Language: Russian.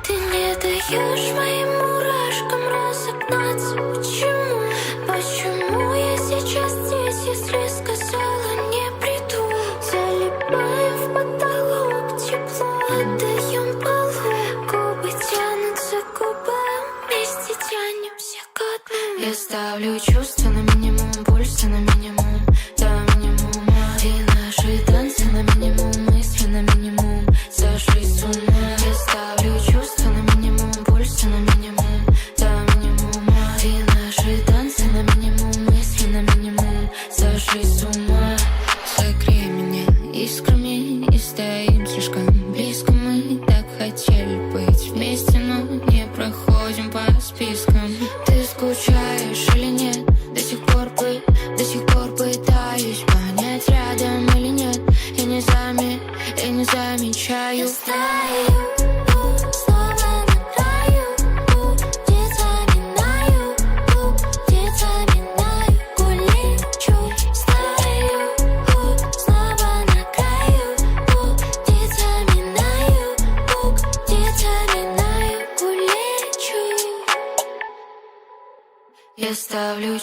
Ты не даешь моим мурашкам разогнаться. Почему? Почему я сейчас здесь, если сказала не приду? Залипаем в потолок, тепло отдаем полу. Губы тянутся к губам, вместе тянемся ко дну. Я ставлю чувства на минимум, пульса на минимум, до минимума. И наши танцы на минимум, мысли на минимум, сошли с ума. Я ставлю чувства на минимум, пульса на минимум, до минимума. И наши танцы на минимум, мысли на минимум, сошли с ума. Согрей меня искрами и стоим слишком близко. Мы так хотели быть вместе, но не проходим по спискам. Ты скучаешь или нет? До сих пор пытаюсь понять, рядом или нет. Я не замечаю. Я стою, снова на краю, где заминаю, где заминаю, гулечу. Стою, снова на краю, где заминаю, гулечу. Я ставлю